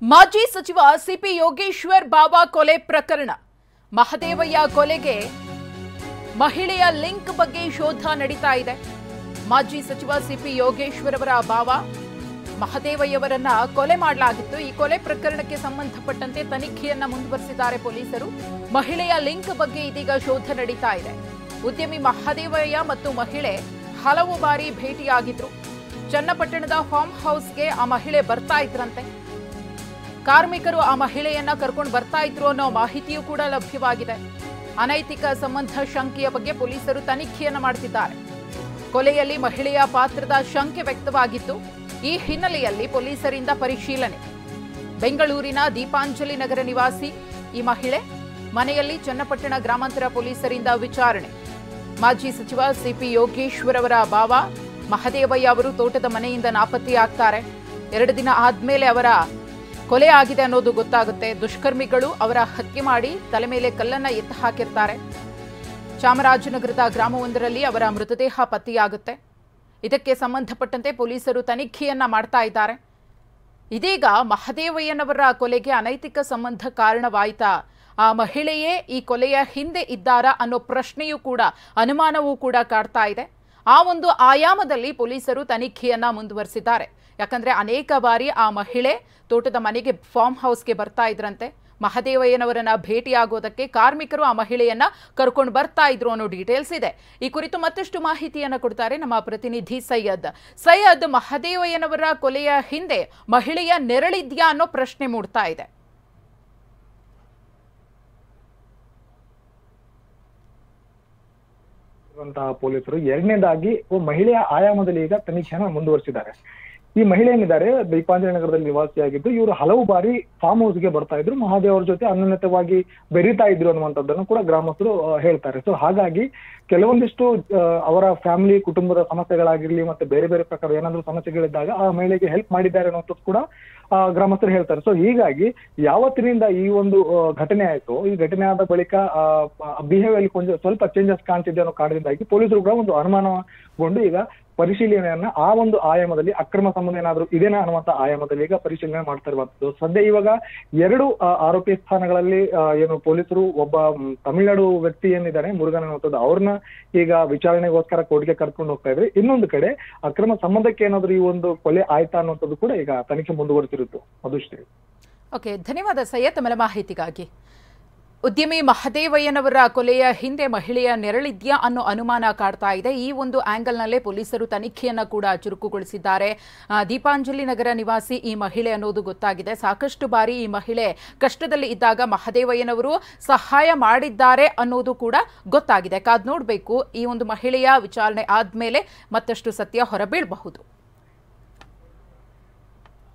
ಮಾಜಿ ಸಚಿವ ಸಿಪಿ ಯೋಗೇಶ್ವರ್ ಬಾಬಾ ಕೊಲೆ ಪ್ರಕರಣ. ಮಹದೇವಯ್ಯ ಕೊಲೆಗೆ ಮಹಿಳೆಯ ಲಿಂಕ್ ಬಗ್ಗೆ ಶೋಧ ನಡೀತಾ ಇದೆ. ಮಾಜಿ ಸಚಿವ ಸಿಪಿ ಯೋಗೇಶ್ವರ್ ಅವರ ಬಾವ ಮಹದೇವಯ್ಯವರನ್ನ ಕೊಲೆ ಮಾಡಲಾಗಿತ್ತು. ಈ ಕೊಲೆ ಪ್ರಕರಣಕ್ಕೆ ಸಂಬಂಧಪಟ್ಟಂತೆ ತನಿಖೆಯನ್ನ ಮುಂದುವರಿಸಿದ್ದಾರೆ ಪೊಲೀಸರು. ಮಹಿಳೆಯ ಲಿಂಕ್ ಬಗ್ಗೆ ಇದೀಗ ಶೋಧ ನಡೀತಾ ಇದೆ. ಉದ್ಯಮಿ ಮಹದೇವಯ್ಯ ಮತ್ತು ಮಹಿಳೆ ಹಲವು ಬಾರಿ ಭೇಟಿಯಾಗಿದ್ರು. ಚನ್ನಪಟ್ಟಣದ ಫಾರ್ಮ್ ಹೌಸ್ಗೆ ಆ ಮಹಿಳೆ ಬರ್ತಾ ಇದ್ರಂತೆ. ಕಾರ್ಮಿಕರು ಆ ಮಹಿಳೆಯನ್ನ ಕರ್ಕೊಂಡು ಬರ್ತಾ ಇದ್ರು ಅನ್ನೋ ಮಾಹಿತಿಯೂ ಕೂಡ ಲಭ್ಯವಾಗಿದೆ. ಅನೈತಿಕ ಸಂಬಂಧ ಶಂಕೆಯ ಬಗ್ಗೆ ಪೊಲೀಸರು ತನಿಖೆಯನ್ನ ಮಾಡುತ್ತಿದ್ದಾರೆ. ಕೊಲೆಯಲ್ಲಿ ಮಹಿಳೆಯ ಪಾತ್ರದ ಶಂಕೆ ವ್ಯಕ್ತವಾಗಿತ್ತು. ಈ ಹಿನ್ನೆಲೆಯಲ್ಲಿ ಪೊಲೀಸರಿಂದ ಪರಿಶೀಲನೆ. ಬೆಂಗಳೂರಿನ ದೀಪಾಂಜಲಿ ನಗರ ನಿವಾಸಿ ಈ ಮಹಿಳೆ ಮನೆಯಲ್ಲಿ ಚನ್ನಪಟ್ಟಣ ಗ್ರಾಮಾಂತರ ಪೊಲೀಸರಿಂದ ವಿಚಾರಣೆ. ಮಾಜಿ ಸಚಿವ ಸಿಪಿ ಯೋಗೇಶ್ವರ್ ಅವರ ಬಾವ ಮಹದೇವಯ್ಯ ಅವರು ತೋಟದ ಮನೆಯಿಂದ ನಾಪತ್ತೆಯಾಗ್ತಾರೆ. 2 ದಿನ ಆದ್ಮೇಲೆ ಅವರ ಕೊಲೆ ಆಗಿದೆ ಅನ್ನೋದು ಗೊತ್ತಾಗುತ್ತೆ. ದುಷ್ಕರ್ಮಿಗಳು ಅವರ ಹತ್ಯೆ ಮಾಡಿ ತಲೆ ಮೇಲೆ ಕಲ್ಲನ್ನ ಎತ್ತು ಹಾಕಿರ್ತಾರೆ. ಚಾಮರಾಜನಗರದ ಗ್ರಾಮವೊಂದರಲ್ಲಿ ಅವರ ಮೃತದೇಹ ಪತ್ತೆಯಾಗುತ್ತೆ. ಇದಕ್ಕೆ ಸಂಬಂಧಪಟ್ಟಂತೆ ಪೊಲೀಸರು ತನಿಖೆಯನ್ನ ಮಾಡ್ತಾ ಇದ್ದಾರೆ. ಇದೀಗ ಮಹದೇವಯ್ಯನವರ ಕೊಲೆಗೆ ಅನೈತಿಕ ಸಂಬಂಧ ಕಾರಣವಾಯಿತಾ, ಆ ಮಹಿಳೆಯೇ ಈ ಕೊಲೆಯ ಹಿಂದೆ ಇದ್ದಾರಾ ಅನ್ನೋ ಪ್ರಶ್ನೆಯೂ ಕೂಡ, ಅನುಮಾನವೂ ಕೂಡ ಕಾಡ್ತಾ ಇದೆ. ಆ ಒಂದು ಆಯಾಮದಲ್ಲಿ ಪೊಲೀಸರು ತನಿಖೆಯನ್ನ ಮುಂದುವರಿಸಿದ್ದಾರೆ. ಯಾಕಂದ್ರೆ ಅನೇಕ ಬಾರಿ ಆ ಮಹಿಳೆ ತೋಟದ ಮನೆಗೆ ಫಾರ್ಮ್ ಹೌಸ್ಗೆ ಬರ್ತಾ ಇದ್ರಂತೆ. ಮಹದೇವಯ್ಯನವರನ್ನ ಭೇಟಿಯಾಗೋದಕ್ಕೆ ಕಾರ್ಮಿಕರು ಆ ಮಹಿಳೆಯನ್ನ ಕರ್ಕೊಂಡು ಬರ್ತಾ ಇದ್ರು ಅನ್ನೋ ಡೀಟೇಲ್ಸ್ ಇದೆ. ಈ ಕುರಿತು ಮತ್ತಷ್ಟು ಮಾಹಿತಿಯನ್ನ ಕೊಡ್ತಾರೆ ನಮ್ಮ ಪ್ರತಿನಿಧಿ ಸೈಯದ್. ಮಹದೇವಯ್ಯನವರ ಕೊಲೆಯ ಹಿಂದೆ ಮಹಿಳೆಯ ನೆರಳಿದ್ಯಾ ಅನ್ನೋ ಪ್ರಶ್ನೆ ಮೂಡ್ತಾ ಇದೆ. ಪೊಲೀಸರು ಎರಡನೇದಾಗಿ ಮಹಿಳೆಯ ಆಯಾಮದಲ್ಲಿ ಈಗ ತನಿಖೆಯನ್ನು ಮುಂದುವರಿಸಿದ್ದಾರೆ. ಈ ಮಹಿಳೆ ಏನಿದ್ದಾರೆ ದೀಪಾಂಜಲಿ ನಗರದಲ್ಲಿ ನಿವಾಸಿಯಾಗಿದ್ದು, ಇವರು ಹಲವು ಬಾರಿ ಫಾರ್ಮ್ ಹೌಸ್ಗೆ ಬರ್ತಾ ಇದ್ರು, ಮಹಾದೇವ್ ಅವ್ರ ಜೊತೆ ಅನ್ಯೋನ್ಯತವಾಗಿ ಬೆರೀತಾ ಇದ್ರು ಅನ್ನುವಂಥದ್ದನ್ನು ಕೂಡ ಗ್ರಾಮಸ್ಥರು ಹೇಳ್ತಾರೆ. ಸೊ ಹಾಗಾಗಿ ಕೆಲವೊಂದಿಷ್ಟು ಅವರ ಫ್ಯಾಮಿಲಿ ಕುಟುಂಬದ ಸಮಸ್ಯೆಗಳಾಗಿರ್ಲಿ ಮತ್ತೆ ಬೇರೆ ಬೇರೆ ಪ್ರಕಾರ ಏನಾದ್ರೂ ಸಮಸ್ಯೆಗಳಿದ್ದಾಗ ಆ ಮಹಿಳೆಗೆ ಹೆಲ್ಪ್ ಮಾಡಿದ್ದಾರೆ ಅನ್ನೋಂಥದ್ದು ಕೂಡ ಗ್ರಾಮಸ್ಥರು ಹೇಳ್ತಾರೆ. ಸೊ ಹೀಗಾಗಿ ಯಾವತ್ತಿನಿಂದ ಈ ಒಂದು ಘಟನೆ ಆಯ್ತು, ಈ ಘಟನೆ ಆದ ಬಳಿಕ ಬಿಹೇವಿಯರ್ ಸ್ವಲ್ಪ ಚೇಂಜಸ್ ಕಾಣ್ತಿದೆ ಅನ್ನೋ ಕಾರಣದಿಂದಾಗಿ ಪೊಲೀಸರು ಕೂಡ ಒಂದು ಅನುಮಾನಗೊಂಡು ಈಗ ಪರಿಶೀಲನೆಯನ್ನ ಆ ಒಂದು ಆಯಾಮದಲ್ಲಿ ಅಕ್ರಮ ಸಂಬಂಧ ಏನಾದ್ರು ಇದೇನಾ ಅನ್ನುವಂತ ಆಯಾಮದಲ್ಲಿ ಈಗ ಪರಿಶೀಲನೆ ಮಾಡ್ತಾ ಇರುವಂತದ್ದು. ಸದ್ಯ ಇವಾಗ 2 ಆರೋಪಿ ಸ್ಥಾನಗಳಲ್ಲಿ ಏನು ಪೊಲೀಸರು ಒಬ್ಬ ತಮಿಳುನಾಡು ವ್ಯಕ್ತಿ ಏನಿದ್ದಾರೆ ಮುರುಗನ್ ಅನ್ನುವಂಥದ್ದು, ಅವ್ರನ್ನ ಈಗ ವಿಚಾರಣೆಗೋಸ್ಕರ ಕೋರ್ಟ್ಗೆ ಕರ್ಕೊಂಡು ಹೋಗ್ತಾ ಇದ್ರೆ, ಇನ್ನೊಂದು ಕಡೆ ಅಕ್ರಮ ಸಂಬಂಧಕ್ಕೆ ಏನಾದ್ರು ಈ ಒಂದು ಕೊಲೆ ಆಯ್ತಾ ಅನ್ನುವಂಥದ್ದು ಕೂಡ ಈಗ ತನಿಖೆ ಮುಂದುವರಿಸಿರುತ್ತು. ಮಧುಶ್ರೀ. ಓಕೆ, ಧನ್ಯವಾದ ಸೈಯದ್ ತಮ್ಮ ಮಾಹಿತಿಗಾಗಿ. ಉದ್ಯಮಿ ಮಹದೇವಯ್ಯನವರ ಕೊಲೆಯ ಹಿಂದೆ ಮಹಿಳೆಯ ನೆರಳಿದ್ಯಾ ಅನ್ನೋ ಅನುಮಾನ ಕಾಡ್ತಾ ಇದೆ. ಈ ಒಂದು ಆಂಗಲ್ನಲ್ಲೇ ಪೊಲೀಸರು ತನಿಖೆಯನ್ನ ಕೂಡ ಚುರುಕುಗೊಳಿಸಿದ್ದಾರೆ. ದೀಪಾಂಜಲಿ ನಗರ ನಿವಾಸಿ ಈ ಮಹಿಳೆ ಅನ್ನೋದು ಗೊತ್ತಾಗಿದೆ. ಸಾಕಷ್ಟು ಬಾರಿ ಈ ಮಹಿಳೆ ಕಷ್ಟದಲ್ಲಿ ಇದ್ದಾಗ ಮಹದೇವಯ್ಯನವರು ಸಹಾಯ ಮಾಡಿದ್ದಾರೆ ಅನ್ನೋದು ಕೂಡ ಗೊತ್ತಾಗಿದೆ. ಕಾದ್ ನೋಡಬೇಕು, ಈ ಒಂದು ಮಹಿಳೆಯ ವಿಚಾರಣೆ ಆದ್ಮೇಲೆ ಮತ್ತಷ್ಟು ಸತ್ಯ ಹೊರಬೀಳಬಹುದು.